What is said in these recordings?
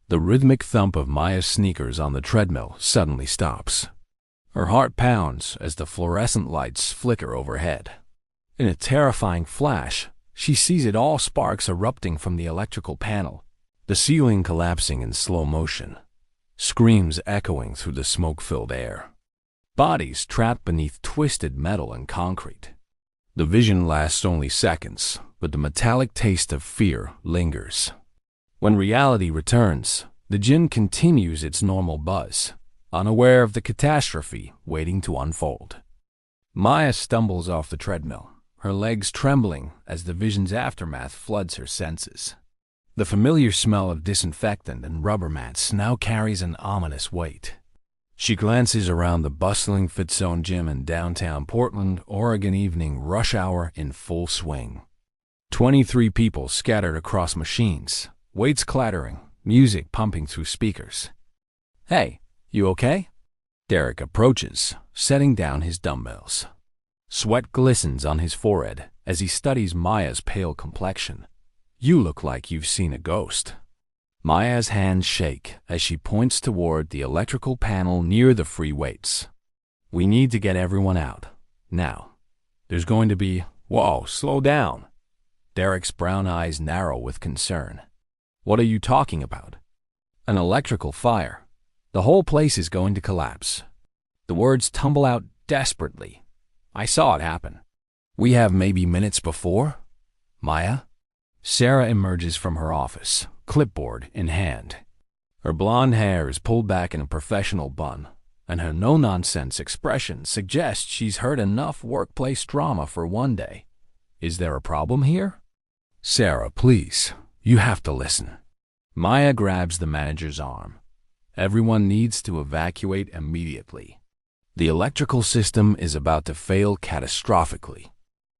The rhythmic thump of Maya's sneakers on the treadmill suddenly stops. Her heart pounds as the fluorescent lights flicker overhead. In a terrifying flash, she sees it all, sparks erupting from the electrical panel, the ceiling collapsing in slow motion, screams echoing through the smoke-filled air. Bodies trapped beneath twisted metal and concrete. The vision lasts only seconds, but the metallic taste of fear lingers. When reality returns, the jinn continues its normal buzz, unaware of the catastrophe waiting to unfold. Maya stumbles off the treadmill, her legs trembling as the vision's aftermath floods her senses. The familiar smell of disinfectant and rubber mats now carries an ominous weight. She glances around the bustling Fit Zone gym in downtown Portland, Oregon, evening rush hour in full swing. 23 people scattered across machines, weights clattering, music pumping through speakers. "Hey, you okay?" Derek approaches, setting down his dumbbells. Sweat glistens on his forehead as he studies Maya's pale complexion. "You look like you've seen a ghost." Maya's hands shake as she points toward the electrical panel near the free weights. "We need to get everyone out. Now. There's going to be—" "Whoa, slow down." Derek's brown eyes narrow with concern. "What are you talking about?" "An electrical fire. The whole place is going to collapse." The words tumble out desperately. "I saw it happen." "We have maybe minutes before?" "Maya?" Sarah emerges from her office, clipboard in hand. Her blonde hair is pulled back in a professional bun, and her no-nonsense expression suggests she's heard enough workplace drama for one day. "Is there a problem here?" "Sarah, please, you have to listen." Maya grabs the manager's arm. "Everyone needs to evacuate immediately. The electrical system is about to fail catastrophically."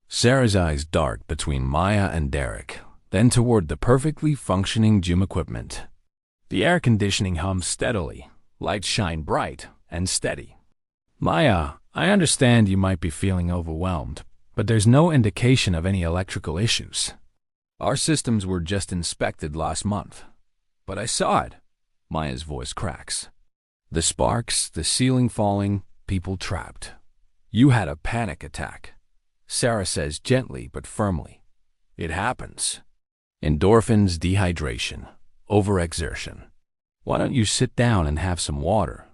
Sarah's eyes dart between Maya and Derek, then toward the perfectly functioning gym equipment. The air conditioning hums steadily, lights shine bright and steady. "Maya, I understand you might be feeling overwhelmed, but there's no indication of any electrical issues. Our systems were just inspected last month." "But I saw it." Maya's voice cracks. "The sparks, the ceiling falling, people trapped. You had a panic attack," Sarah says gently but firmly. "It happens. Endorphins, dehydration, overexertion. Why don't you sit down and have some water?"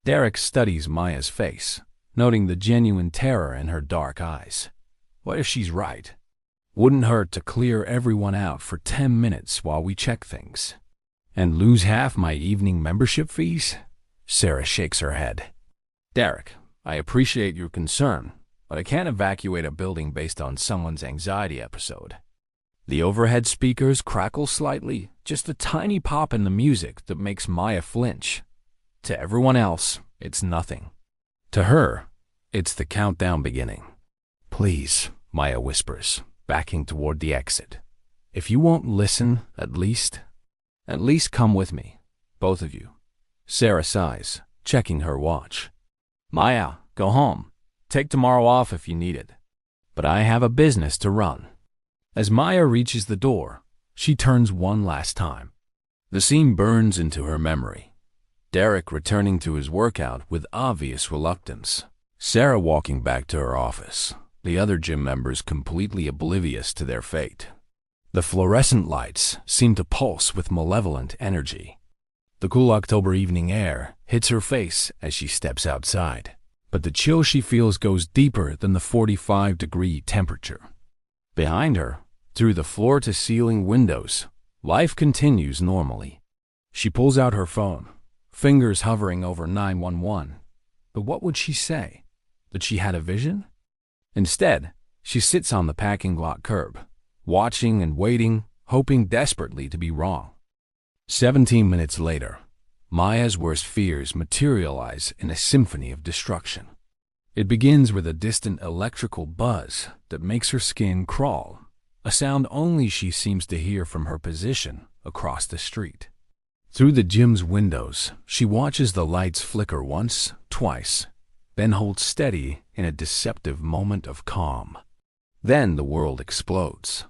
Derek studies Maya's face, noting the genuine terror in her dark eyes. What if she's right? Wouldn't hurt to clear everyone out for 10 minutes while we check things. "And lose half my evening membership fees?" Sarah shakes her head. "Derek, I appreciate your concern, but I can't evacuate a building based on someone's anxiety episode." The overhead speakers crackle slightly, just a tiny pop in the music that makes Maya flinch. To everyone else, it's nothing. To her, it's the countdown beginning. "Please," Maya whispers, backing toward the exit. "If you won't listen, at least come with me, both of you." Sarah sighs, checking her watch. "Maya, go home. Take tomorrow off if you need it. But I have a business to run." As Maya reaches the door, she turns one last time. The scene burns into her memory. Derek returning to his workout with obvious reluctance. Sarah walking back to her office, the other gym members completely oblivious to their fate. The fluorescent lights seem to pulse with malevolent energy. The cool October evening air hits her face as she steps outside, but the chill she feels goes deeper than the 45-degree temperature. Behind her, through the floor-to-ceiling windows, life continues normally. She pulls out her phone, fingers hovering over 911. But what would she say? That she had a vision? Instead, she sits on the parking lot curb, watching and waiting, hoping desperately to be wrong. 17 minutes later, Maya's worst fears materialize in a symphony of destruction. It begins with a distant electrical buzz that makes her skin crawl, a sound only she seems to hear from her position across the street. Through the gym's windows, she watches the lights flicker once, twice, then hold steady in a deceptive moment of calm. Then the world explodes.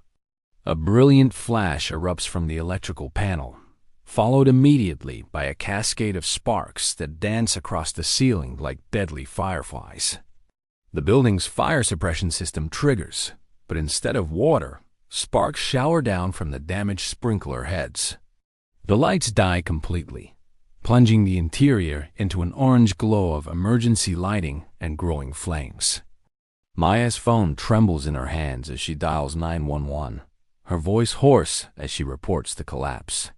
A brilliant flash erupts from the electrical panel, followed immediately by a cascade of sparks that dance across the ceiling like deadly fireflies. The building's fire suppression system triggers, but instead of water, sparks shower down from the damaged sprinkler heads. The lights die completely, plunging the interior into an orange glow of emergency lighting and growing flames. Maya's phone trembles in her hands as she dials 911, her voice hoarse as she reports the collapse.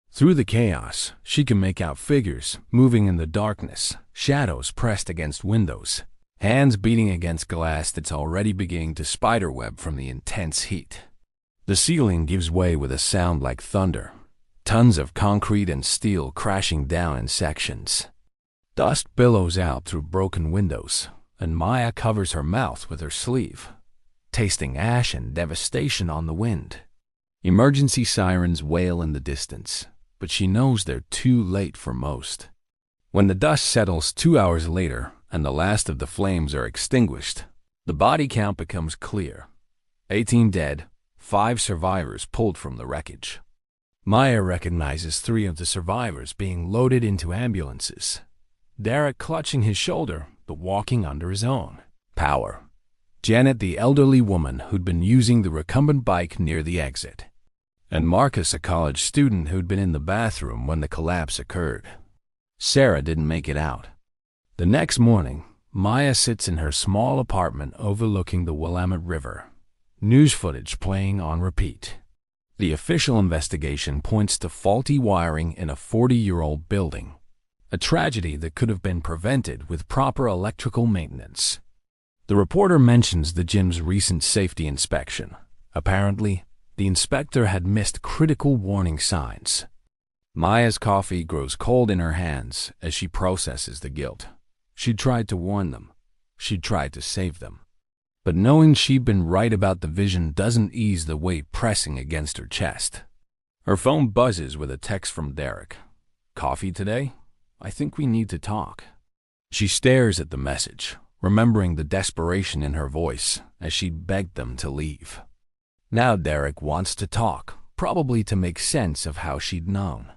Through the chaos, she can make out figures moving in the darkness, shadows pressed against windows, hands beating against glass that's already beginning to spiderweb from the intense heat. The ceiling gives way with a sound like thunder, tons of concrete and steel crashing down in sections. Dust billows out through broken windows, and Maya covers her mouth with her sleeve, tasting ash and devastation on the wind. Emergency sirens wail in the distance, but she knows they're too late for most. When the dust settles 2 hours later and the last of the flames are extinguished, the body count becomes clear. 18 dead, 5 survivors pulled from the wreckage. Maya recognizes 3 of the survivors being loaded into ambulances. Derek clutching his shoulder, but walking under his own power. Janet, the elderly woman who'd been using the recumbent bike near the exit. And Marcus, a college student who'd been in the bathroom when the collapse occurred. Sarah didn't make it out. The next morning, Maya sits in her small apartment overlooking the Willamette River. News footage playing on repeat. The official investigation points to faulty wiring in a 40-year-old building. A tragedy that could have been prevented with proper electrical maintenance. The reporter mentions the gym's recent safety inspection. Apparently, the inspector had missed critical warning signs. Maya's coffee grows cold in her hands as she processes the guilt. She'd tried to warn them. She'd tried to save them. But knowing she'd been right about the vision doesn't ease the weight pressing against her chest. Her phone buzzes with a text from Derek. "Coffee today? I think we need to talk." She stares at the message, remembering the desperation in her voice as she'd begged them to leave. Now Derek wants to talk, probably to make sense of how she'd known.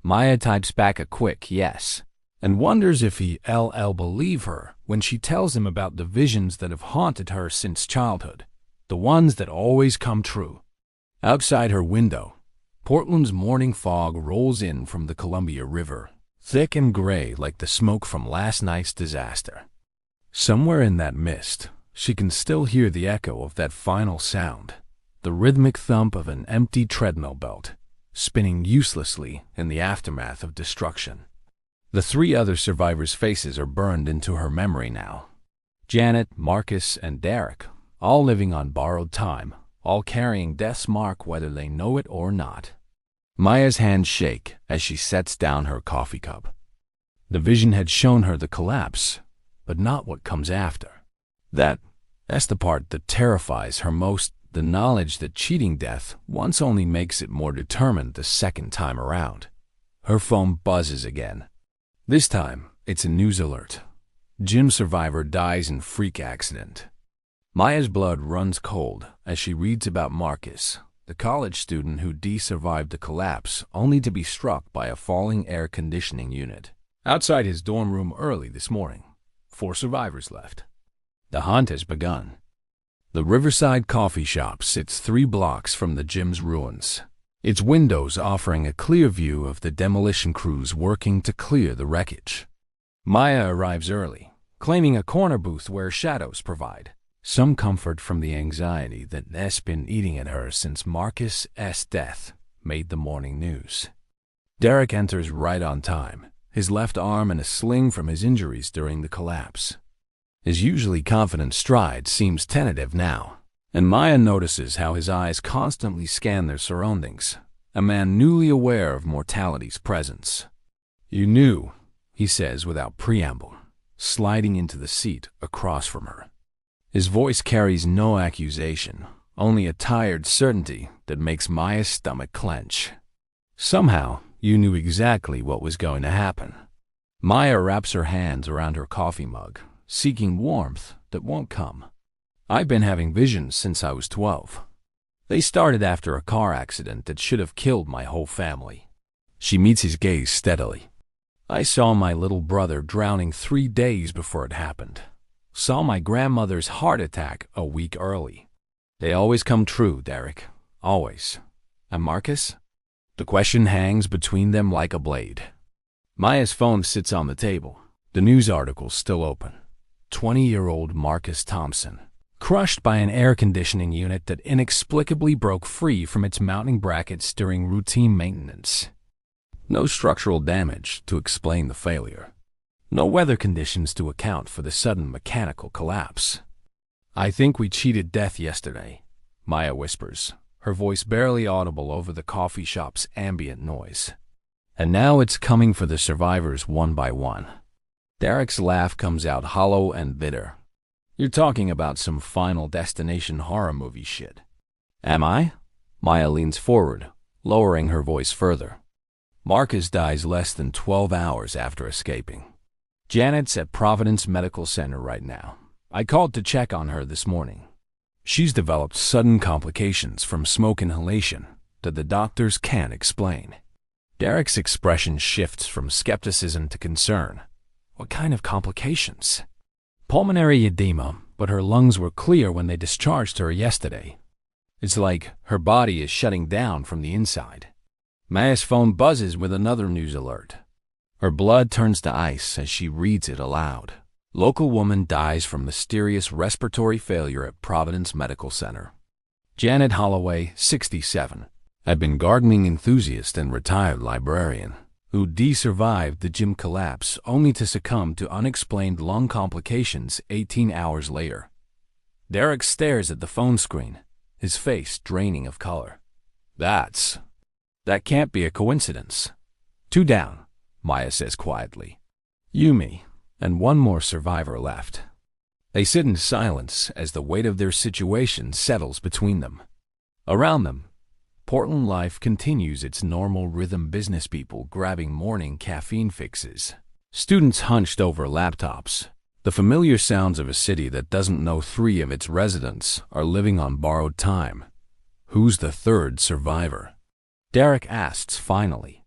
Maya types back a quick yes, and wonders if he'll believe her when she tells him about the visions that have haunted her since childhood, the ones that always come true. Outside her window, Portland's morning fog rolls in from the Columbia River, thick and gray like the smoke from last night's disaster. Somewhere in that mist, she can still hear the echo of that final sound. The rhythmic thump of an empty treadmill belt, spinning uselessly in the aftermath of destruction. The 3 other survivors' faces are burned into her memory now. Janet, Marcus, and Derek, all living on borrowed time, all carrying death's mark whether they know it or not. Maya's hands shake as she sets down her coffee cup. The vision had shown her the collapse, but not what comes after. That's the part that terrifies her most. The knowledge that cheating death once only makes it more determined the second time around. Her phone buzzes again. This time, it's a news alert. Gym survivor dies in freak accident. Maya's blood runs cold as she reads about Marcus, the college student who survived the collapse only to be struck by a falling air conditioning unit. Outside his dorm room early this morning, 4 survivors left. The hunt has begun. The Riverside coffee shop sits 3 blocks from the gym's ruins, its windows offering a clear view of the demolition crews working to clear the wreckage. Maya arrives early, claiming a corner booth where shadows provide some comfort from the anxiety that's been eating at her since Marcus's death made the morning news. Derek enters right on time, his left arm in a sling from his injuries during the collapse. His usually confident stride seems tentative now, and Maya notices how his eyes constantly scan their surroundings, a man newly aware of mortality's presence. "You knew," he says without preamble, sliding into the seat across from her. His voice carries no accusation, only a tired certainty that makes Maya's stomach clench. "Somehow, you knew exactly what was going to happen." Maya wraps her hands around her coffee mug, seeking warmth that won't come. "I've been having visions since I was 12. They started after a car accident that should have killed my whole family." She meets his gaze steadily. I saw my little brother drowning 3 days before it happened. Saw my grandmother's heart attack a week early. They always come true, Derek. Always. And Marcus? The question hangs between them like a blade. Maya's phone sits on the table. The news article's still open. 20-year-old Marcus Thompson, crushed by an air conditioning unit that inexplicably broke free from its mounting brackets during routine maintenance. No structural damage to explain the failure. No weather conditions to account for the sudden mechanical collapse. I think we cheated death yesterday, Maya whispers, her voice barely audible over the coffee shop's ambient noise. And now it's coming for the survivors one by one. Derek's laugh comes out hollow and bitter. You're talking about some Final Destination horror movie shit. Am I? Maya leans forward, lowering her voice further. Marcus dies less than 12 hours after escaping. Janet's at Providence Medical Center right now. I called to check on her this morning. She's developed sudden complications from smoke inhalation that the doctors can't explain. Derek's expression shifts from skepticism to concern. What kind of complications? Pulmonary edema, but her lungs were clear when they discharged her yesterday. It's like her body is shutting down from the inside. Maya's phone buzzes with another news alert. Her blood turns to ice as she reads it aloud. Local woman dies from mysterious respiratory failure at Providence Medical Center. Janet Holloway, 67, had been gardening enthusiast and retired librarian, who survived the gym collapse only to succumb to unexplained lung complications 18 hours later. Derek stares at the phone screen, his face draining of color. That can't be a coincidence. 2 down, Maya says quietly. Yumi and one more survivor left. They sit in silence as the weight of their situation settles between them. Around them, Portland life continues its normal rhythm, business people grabbing morning caffeine fixes. Students hunched over laptops. The familiar sounds of a city that doesn't know 3 of its residents are living on borrowed time. Who's the 3rd survivor? Derek asks finally.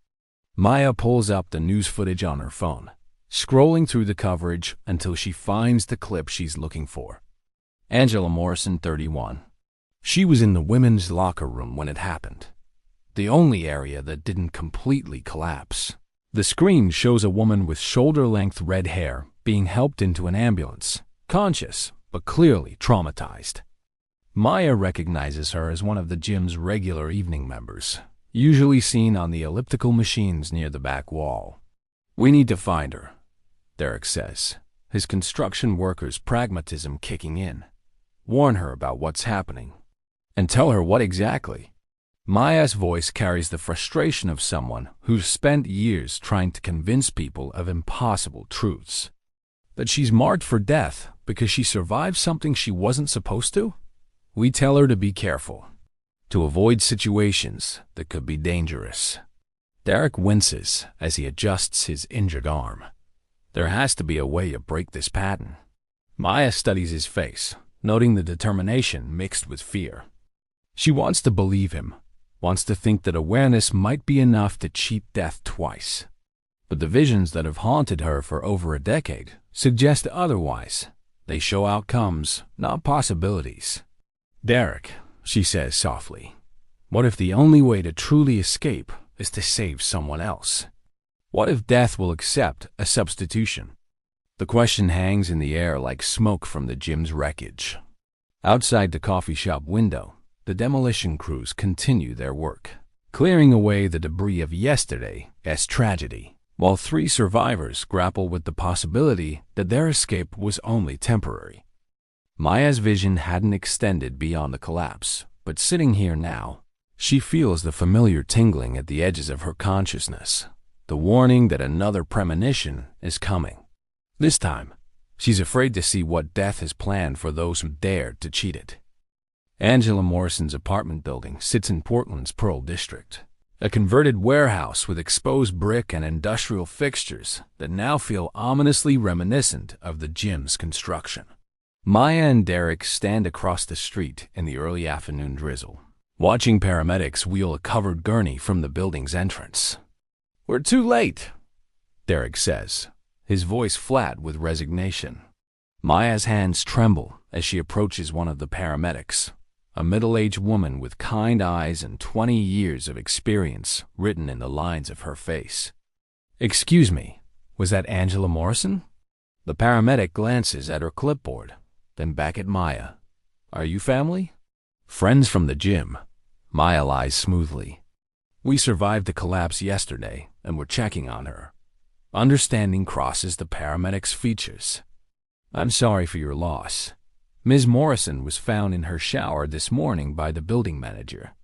Maya pulls up the news footage on her phone, scrolling through the coverage until she finds the clip she's looking for. Angela Morrison, 31. She was in the women's locker room when it happened, the only area that didn't completely collapse. The screen shows a woman with shoulder-length red hair being helped into an ambulance, conscious but clearly traumatized. Maya recognizes her as one of the gym's regular evening members, usually seen on the elliptical machines near the back wall. We need to find her, Derek says, his construction worker's pragmatism kicking in. Warn her about what's happening. And tell her what exactly. Maya's voice carries the frustration of someone who's spent years trying to convince people of impossible truths. That she's marked for death because she survived something she wasn't supposed to? We tell her to be careful, to avoid situations that could be dangerous. Derek winces as he adjusts his injured arm. There has to be a way to break this pattern. Maya studies his face, noting the determination mixed with fear. She wants to believe him, wants to think that awareness might be enough to cheat death twice. But the visions that have haunted her for over a decade suggest otherwise. They show outcomes, not possibilities. Derek, she says softly, what if the only way to truly escape is to save someone else? What if death will accept a substitution? The question hangs in the air like smoke from the gym's wreckage. Outside the coffee shop window, the demolition crews continue their work, clearing away the debris of yesterday's tragedy, while 3 survivors grapple with the possibility that their escape was only temporary. Maya's vision hadn't extended beyond the collapse, but sitting here now, she feels the familiar tingling at the edges of her consciousness, the warning that another premonition is coming. This time, she's afraid to see what death has planned for those who dared to cheat it. Angela Morrison's apartment building sits in Portland's Pearl District, a converted warehouse with exposed brick and industrial fixtures that now feel ominously reminiscent of the gym's construction. Maya and Derek stand across the street in the early afternoon drizzle, watching paramedics wheel a covered gurney from the building's entrance. "We're too late," Derek says, his voice flat with resignation. Maya's hands tremble as she approaches one of the paramedics, a middle-aged woman with kind eyes and 20 years of experience written in the lines of her face. "Excuse me, was that Angela Morrison?" The paramedic glances at her clipboard, then back at Maya. "Are you family?" "Friends from the gym." Maya lies smoothly. "We survived the collapse yesterday, and we're checking on her." Understanding crosses the paramedic's features. "I'm sorry for your loss. Ms. Morrison was found in her shower this morning by the building manager.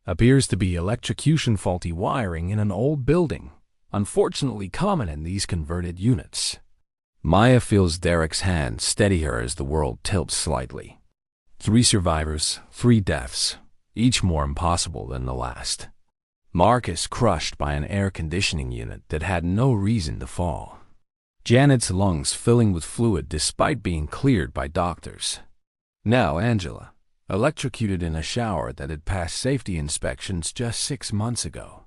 Appears to be electrocution faulty wiring in an old building, unfortunately common in these converted units." Maya feels Derek's hand steady her as the world tilts slightly. 3 survivors, 3 deaths, each more impossible than the last. Mark is crushed by an air conditioning unit that had no reason to fall. Janet's lungs filling with fluid despite being cleared by doctors. Now Angela, electrocuted in a shower that had passed safety inspections just 6 months ago.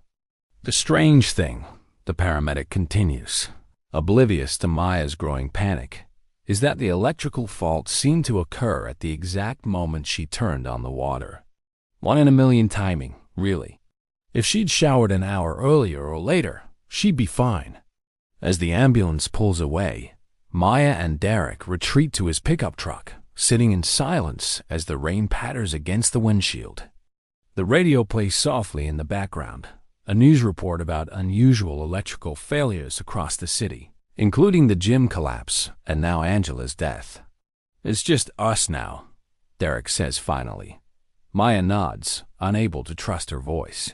"The strange thing," the paramedic continues, oblivious to Maya's growing panic, is that the electrical fault seemed to occur at the exact moment she turned on the water. 1 in a million timing, really. If she'd showered an hour earlier or later, she'd be fine. As the ambulance pulls away, Maya and Derek retreat to his pickup truck, sitting in silence as the rain patters against the windshield. The radio plays softly in the background, a news report about unusual electrical failures across the city, including the gym collapse and now Angela's death. "It's just us now," Derek says finally. Maya nods, unable to trust her voice.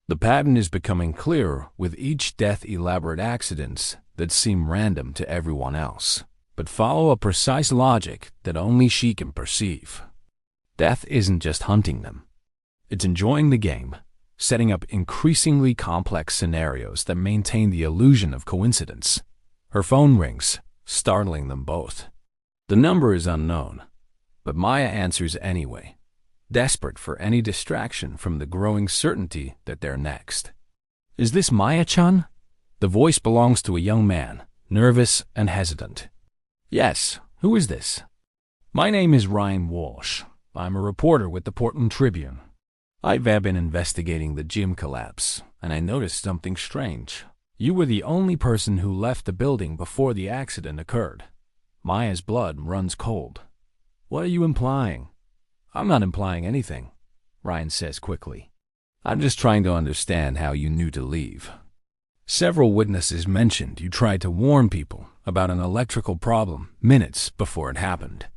The pattern is becoming clearer with each death, elaborate accidents that seem random to everyone else, but follow a precise logic that only she can perceive. Death isn't just hunting them. It's enjoying the game, setting up increasingly complex scenarios that maintain the illusion of coincidence. Her phone rings, startling them both. The number is unknown, but Maya answers anyway, desperate for any distraction from the growing certainty that they're next. "Is this Maya-chan?" The voice belongs to a young man, nervous and hesitant. "Yes, who is this?" "My name is Ryan Walsh. I'm a reporter with the Portland Tribune. I've been investigating the gym collapse, and I noticed something strange. You were the only person who left the building before the accident occurred." Maya's blood runs cold. "What are you implying?" "I'm not implying anything," Ryan says quickly. "I'm just trying to understand how you knew to leave. Several witnesses mentioned you tried to warn people about an electrical problem minutes before it happened."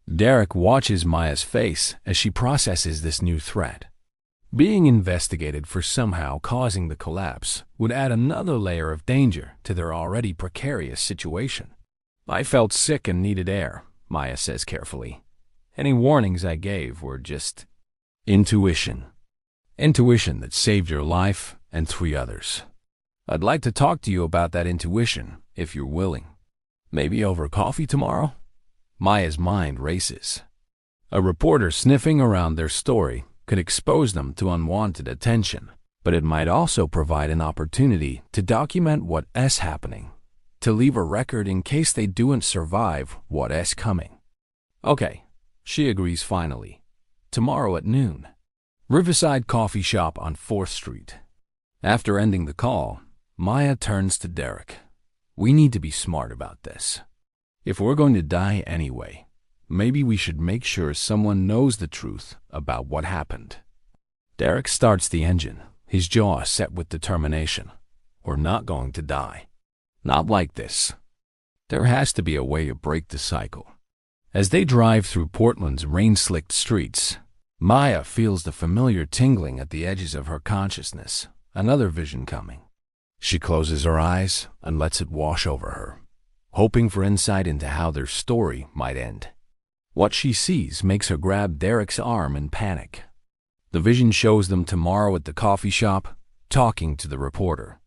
Derek watches Maya's face as she processes this new threat. Being investigated for somehow causing the collapse would add another layer of danger to their already precarious situation. "I felt sick and needed air," Maya says carefully. "Any warnings I gave were just intuition. Intuition that saved your life and 3 others. I'd like to talk to you about that intuition, if you're willing. Maybe over coffee tomorrow?" Maya's mind races. A reporter sniffing around their story could expose them to unwanted attention, but it might also provide an opportunity to document what is happening, to leave a record in case they don't survive what is coming. "Okay," she agrees finally. "Tomorrow at noon. Riverside Coffee Shop on 4th Street. After ending the call, Maya turns to Derek. "We need to be smart about this. If we're going to die anyway, maybe we should make sure someone knows the truth about what happened." Derek starts the engine, his jaw set with determination. "We're not going to die. Not like this. There has to be a way to break the cycle." As they drive through Portland's rain-slicked streets, Maya feels the familiar tingling at the edges of her consciousness, another vision coming. She closes her eyes and lets it wash over her, hoping for insight into how their story might end. What she sees makes her grab Derek's arm in panic. The vision shows them tomorrow at the coffee shop, talking to the reporter.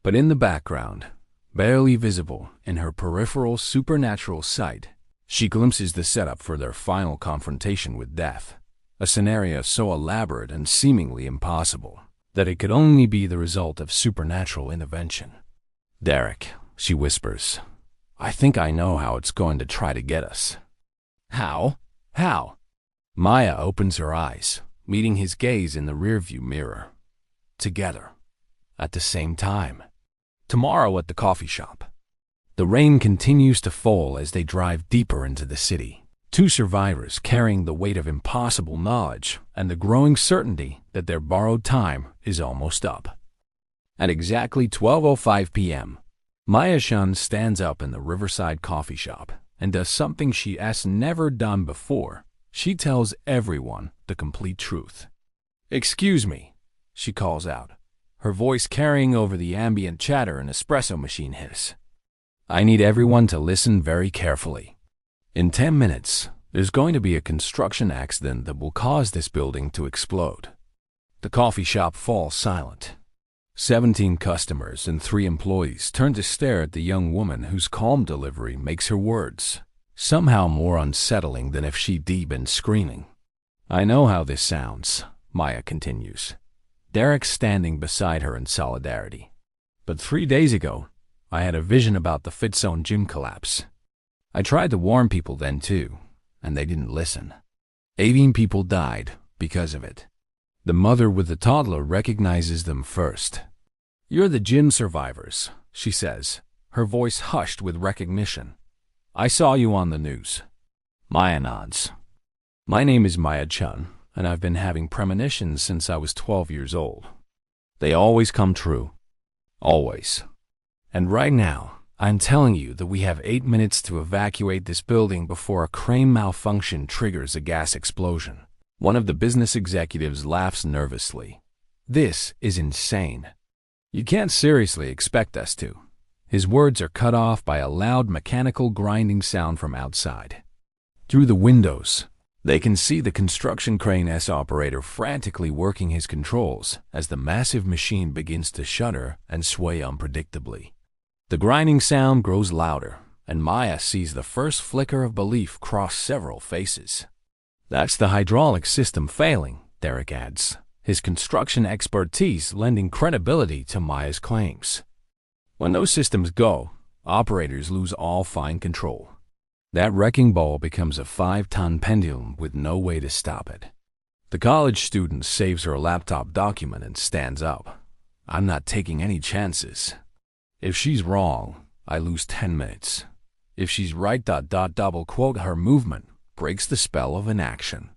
But in the background, barely visible in her peripheral supernatural sight, she glimpses the setup for their final confrontation with death, a scenario so elaborate and seemingly impossible that it could only be the result of supernatural intervention. "Derek," she whispers, "I think I know how it's going to try to get us." "How? How?" Maya opens her eyes, meeting his gaze in the rearview mirror. "Together. At the same time. Tomorrow at the coffee shop." The rain continues to fall as they drive deeper into the city. Two survivors carrying the weight of impossible knowledge and the growing certainty that their borrowed time is almost up. At exactly 12:05 p.m., Maya Shun stands up in the Riverside coffee shop and does something she has never done before. She tells everyone the complete truth. "Excuse me," she calls out, her voice carrying over the ambient chatter an espresso machine hiss. "I need everyone to listen very carefully. In 10 minutes, there's going to be a construction accident that will cause this building to explode." The coffee shop falls silent. 17 customers and 3 employees turn to stare at the young woman whose calm delivery makes her words somehow more unsettling than if she'd been screaming. "I know how this sounds," Maya continues, Derek standing beside her in solidarity. "But 3 days ago, I had a vision about the Fitzone gym collapse. I tried to warn people then too, and they didn't listen. 18 people died because of it. The mother with the toddler recognizes them first. 'You're the gym survivors,' she says, her voice hushed with recognition. 'I saw you on the news.' Maya nods. 'My name is Maya Chun, and I've been having premonitions since I was 12 years old. They always come true. Always. And right now, I'm telling you that we have 8 minutes to evacuate this building before a crane malfunction triggers a gas explosion.' One of the business executives laughs nervously. 'This is insane. You can't seriously expect us to.' His words are cut off by a loud mechanical grinding sound from outside. Through the windows, they can see the construction crane's operator frantically working his controls as the massive machine begins to shudder and sway unpredictably. The grinding sound grows louder, and Maya sees the first flicker of belief cross several faces. "That's the hydraulic system failing," Derek adds, his construction expertise lending credibility to Maya's claims. "When those systems go, operators lose all fine control. That wrecking ball becomes a 5-ton pendulum with no way to stop it." The college student saves her laptop document and stands up. "I'm not taking any chances. If she's wrong, I lose 10 minutes. If she's right, double quote, her movement breaks the spell of inaction."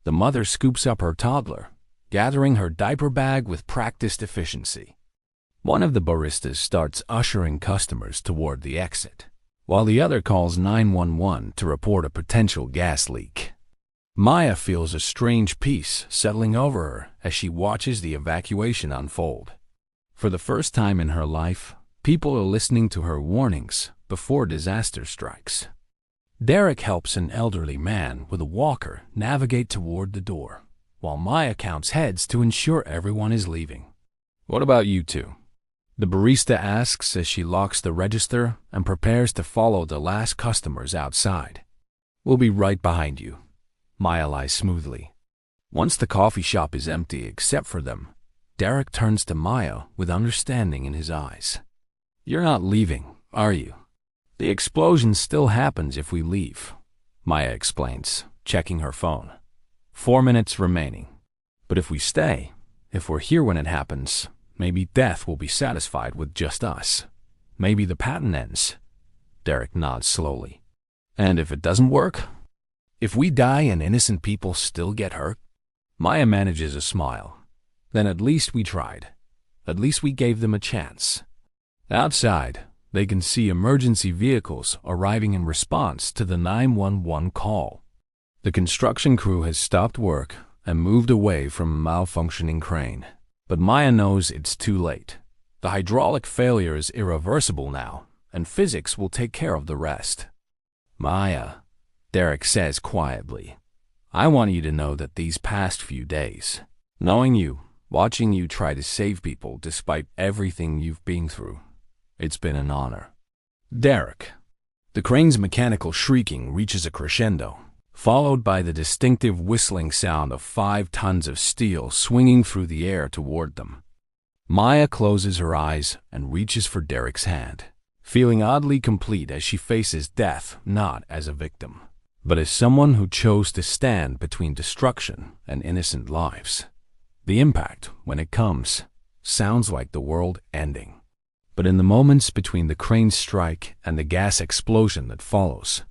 The mother scoops up her toddler, gathering her diaper bag with practiced efficiency. One of the baristas starts ushering customers toward the exit, while the other calls 911 to report a potential gas leak. Maya feels a strange peace settling over her as she watches the evacuation unfold. For the first time in her life, people are listening to her warnings before disaster strikes. Derek helps an elderly man with a walker navigate toward the door, while Maya counts heads to ensure everyone is leaving. "What about you two?" the barista asks as she locks the register and prepares to follow the last customers outside. "We'll be right behind you," Maya lies smoothly. Once the coffee shop is empty except for them, Derek turns to Maya with understanding in his eyes. "You're not leaving, are you? The explosion still happens if we leave," Maya explains, checking her phone. 4 minutes remaining. "But if we stay, if we're here when it happens, maybe death will be satisfied with just us. Maybe the patent ends." Derek nods slowly. "And if it doesn't work? If we die and innocent people still get hurt?" Maya manages a smile. "Then at least we tried. At least we gave them a chance." Outside, they can see emergency vehicles arriving in response to the 911 call. The construction crew has stopped work and moved away from a malfunctioning crane. But Maya knows it's too late. The hydraulic failure is irreversible now, and physics will take care of the rest. "Maya," Derek says quietly, "I want you to know that these past few days, knowing you, watching you try to save people despite everything you've been through, it's been an honor." "Derek." The crane's mechanical shrieking reaches a crescendo. followed by the distinctive whistling sound of 5 tons of steel swinging through the air toward them. Maya closes her eyes and reaches for Derek's hand, feeling oddly complete as she faces death not as a victim, but as someone who chose to stand between destruction and innocent lives. The impact, when it comes, sounds like the world ending. But in the moments between the crane strike and the gas explosion that follows,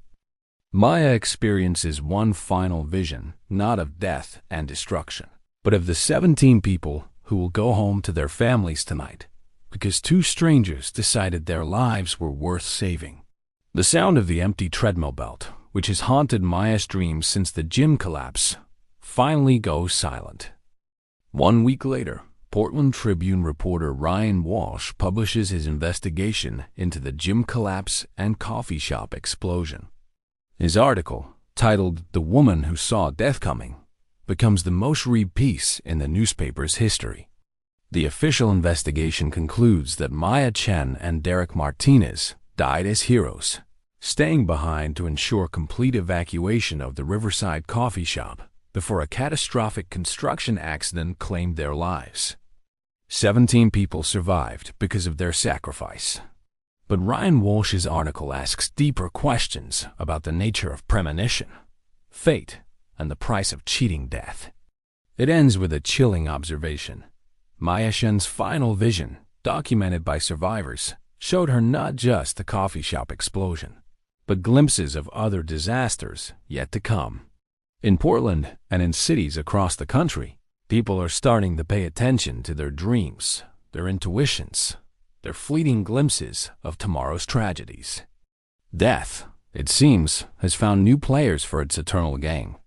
Maya experiences one final vision, not of death and destruction, but of the 17 people who will go home to their families tonight because 2 strangers decided their lives were worth saving. The sound of the empty treadmill belt, which has haunted Maya's dreams since the gym collapse, finally goes silent. 1 week later, Portland Tribune reporter Ryan Walsh publishes his investigation into the gym collapse and coffee shop explosion. His article, titled "The Woman Who Saw Death Coming," becomes the most read piece in the newspaper's history. The official investigation concludes that Maya Chen and Derek Martinez died as heroes, staying behind to ensure complete evacuation of the Riverside coffee shop before a catastrophic construction accident claimed their lives. 17 people survived because of their sacrifice. But Ryan Walsh's article asks deeper questions about the nature of premonition, fate, and the price of cheating death. It ends with a chilling observation. Maya Shen's final vision, documented by survivors, showed her not just the coffee shop explosion, but glimpses of other disasters yet to come. In Portland and in cities across the country, people are starting to pay attention to their dreams, their intuitions, their fleeting glimpses of tomorrow's tragedies. Death, it seems, has found new players for its eternal game.